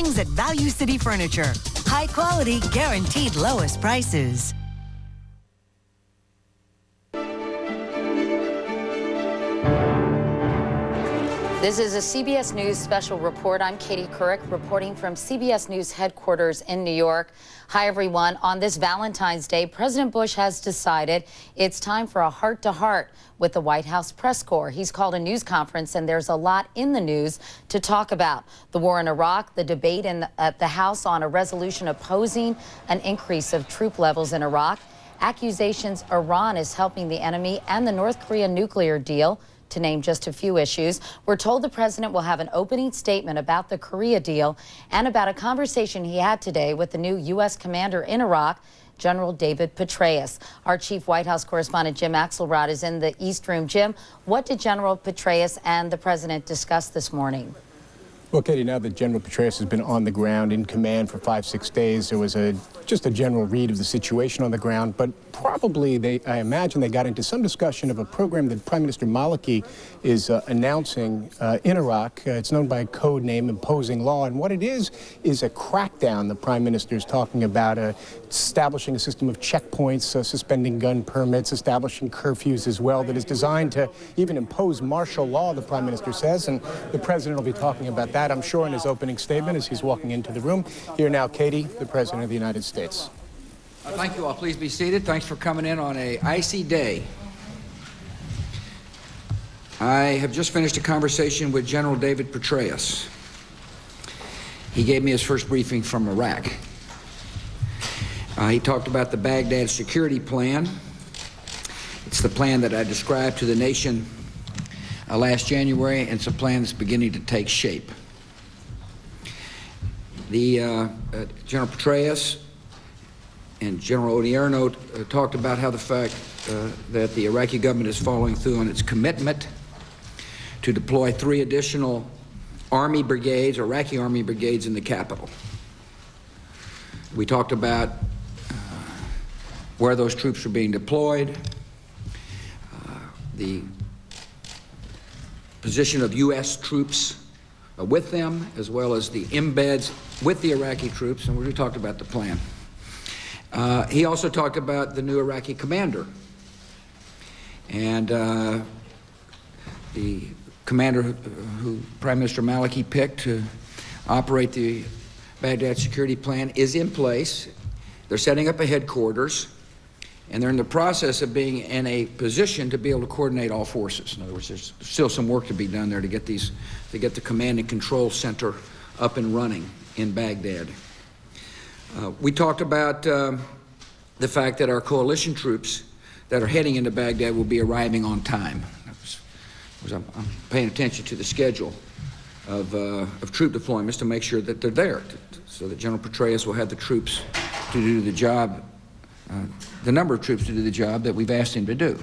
savings at Value City Furniture. High quality, guaranteed lowest prices. This is a CBS News special report. I'm Katie Couric reporting from CBS News headquarters in New York. Hi, everyone. On this Valentine's Day, President Bush has decided it's time for a heart-to-heart with the White House press corps. He's called a news conference, and there's a lot in the news to talk about. The war in Iraq, the debate at the House on a resolution opposing an increase of troop levels in Iraq, accusations Iran is helping the enemy, and the North Korea nuclear deal, to name just a few issues. We're told the president will have an opening statement about the Korea deal and about a conversation he had today with the new U.S. commander in Iraq, General David Petraeus. Our chief White House correspondent Jim Axelrod is in the East Room. Jim, what did General Petraeus and the president discuss this morning? Well, Katie, now that General Petraeus has been on the ground in command for 5-6 days, there was just a general read of the situation on the ground, but probably I imagine they got into some discussion of a program that Prime Minister Maliki is announcing in Iraq. It's known by a code name, Imposing Law, and what it is a crackdown. The Prime Minister is talking about establishing a system of checkpoints, suspending gun permits, establishing curfews as well, that is designed to even impose martial law, the Prime Minister says, and the President will be talking about that, I'm sure, in his opening statement as he's walking into the room. Here now, Katie, the President of the United States. Thank you all. Please be seated. Thanks for coming in on an icy day. I have just finished a conversation with General David Petraeus. He gave me his first briefing from Iraq. He talked about the Baghdad security plan. It's the plan that I described to the nation last January, and it's a plan that's beginning to take shape. General Petraeus and General Odierno talked about how the fact that the Iraqi government is following through on its commitment to deploy 3 additional army brigades, Iraqi army brigades, in the capital. We talked about where those troops are being deployed, the position of U.S. troops with them, as well as the embeds with the Iraqi troops, and we talked about the plan. He also talked about the new Iraqi commander, and the commander who Prime Minister Maliki picked to operate the Baghdad security plan is in place. They're setting up a headquarters, and they're in the process of being in a position to be able to coordinate all forces. In other words, there's still some work to be done there to get the command and control center up and running in Baghdad. We talked about the fact that our coalition troops that are heading into Baghdad will be arriving on time. I'm paying attention to the schedule of troop deployments to make sure that they're there, so that General Petraeus will have the troops to do the job, the number of troops to do the job that we've asked him to do.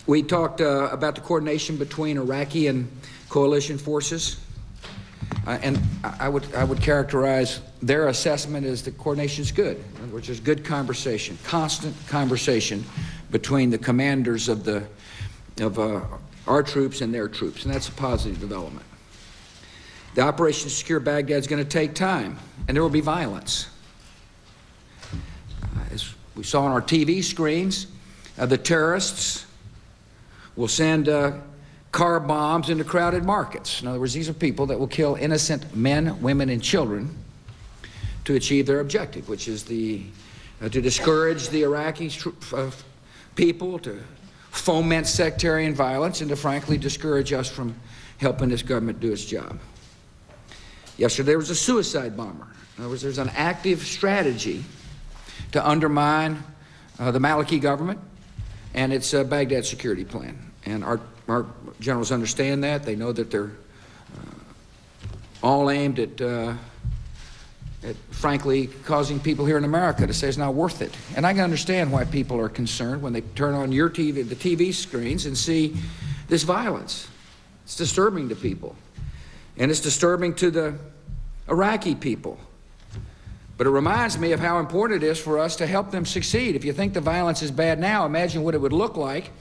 We talked about the coordination between Iraqi and coalition forces. And I would characterize their assessment as the coordination's good, which is good conversation, constant conversation between the commanders of our troops and their troops, and that's a positive development. The operation to secure Baghdad is going to take time, and there will be violence. As we saw on our TV screens, the terrorists will send car bombs into crowded markets. In other words, these are people that will kill innocent men, women, and children to achieve their objective, which is to discourage the Iraqi people, to foment sectarian violence, and to frankly discourage us from helping this government do its job. Yesterday there was a suicide bomber. In other words, there's an active strategy to undermine the Maliki government and its Baghdad security plan. And our generals understand that. They know that they're all aimed at frankly causing people here in America to say it's not worth it. And I can understand why people are concerned when they turn on your TV, the TV screens, and see this violence. It's disturbing to people. And it's disturbing to the Iraqi people. But it reminds me of how important it is for us to help them succeed. If you think the violence is bad now, imagine what it would look like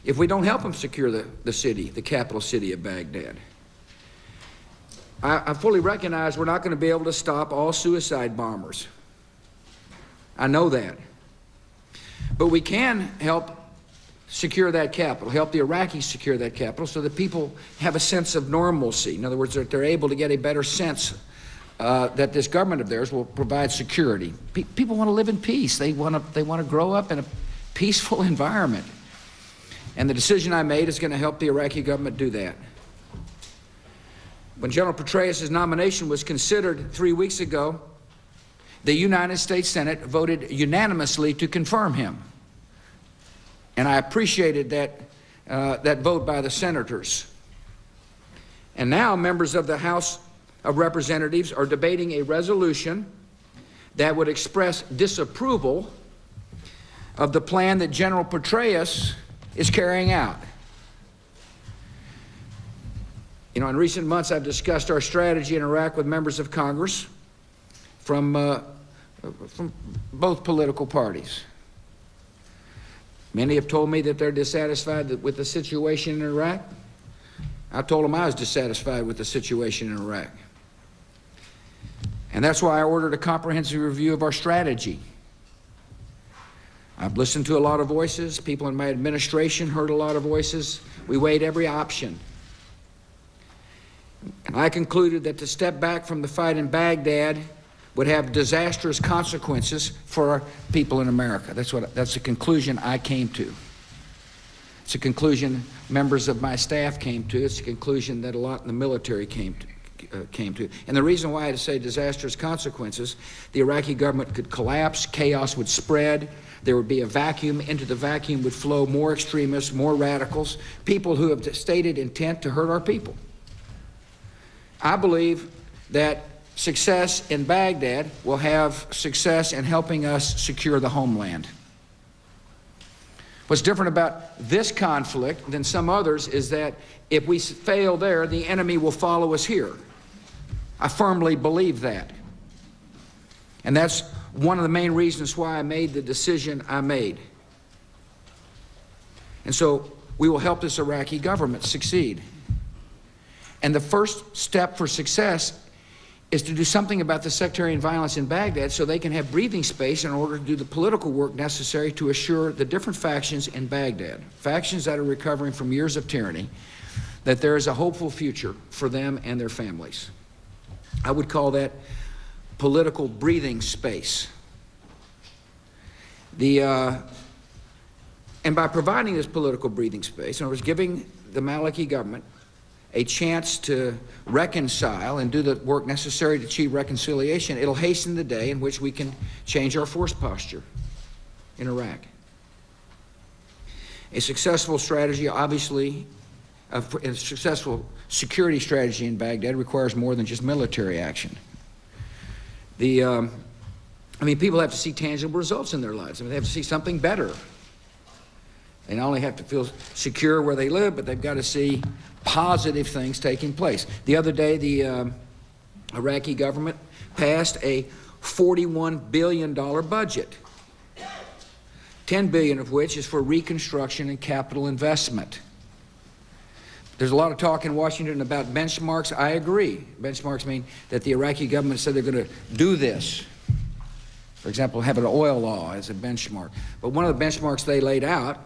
if we don't help them secure the city, the capital city of Baghdad. I fully recognize we're not going to be able to stop all suicide bombers. I know that. But we can help secure that capital, help the Iraqis secure that capital so that people have a sense of normalcy. In other words, that they're able to get a better sense that this government of theirs will provide security. People want to live in peace. They want to grow up in a peaceful environment. And the decision I made is going to help the Iraqi government do that. When General Petraeus' nomination was considered 3 weeks ago, the United States Senate voted unanimously to confirm him. And I appreciated that vote by the senators. And now members of the House of Representatives are debating a resolution that would express disapproval of the plan that General Petraeus is carrying out. You know, in recent months, I've discussed our strategy in Iraq with members of Congress from both political parties. Many have told me that they're dissatisfied with the situation in Iraq. I told them I was dissatisfied with the situation in Iraq. And that's why I ordered a comprehensive review of our strategy. I've listened to a lot of voices. People in my administration heard a lot of voices. We weighed every option. And I concluded that to step back from the fight in Baghdad would have disastrous consequences for people in America. That's the conclusion I came to. It's a conclusion members of my staff came to. It's a conclusion that a lot in the military came to. And the reason why I say disastrous consequences, the Iraqi government could collapse, chaos would spread, there would be a vacuum, into the vacuum would flow more extremists, more radicals, people who have stated intent to hurt our people. I believe that success in Baghdad will have success in helping us secure the homeland. What's different about this conflict than some others is that if we fail there, the enemy will follow us here. I firmly believe that. And that's one of the main reasons why I made the decision I made. And so we will help this Iraqi government succeed. And the first step for success is to do something about the sectarian violence in Baghdad so they can have breathing space in order to do the political work necessary to assure the different factions in Baghdad, factions that are recovering from years of tyranny, that there is a hopeful future for them and their families. I would call that political breathing space. And by providing this political breathing space, in other words, giving the Maliki government a chance to reconcile and do the work necessary to achieve reconciliation, it'll hasten the day in which we can change our force posture in Iraq. A successful strategy, obviously, a successful security strategy in Baghdad requires more than just military action. I mean, people have to see tangible results in their lives. I mean, they have to see something better. They not only have to feel secure where they live, but they've got to see positive things taking place. The other day, the Iraqi government passed a $41 billion budget, $10 billion of which is for reconstruction and capital investment. There's a lot of talk in Washington about benchmarks. I agree. Benchmarks mean that the Iraqi government said they're going to do this. For example, have an oil law as a benchmark. But one of the benchmarks they laid out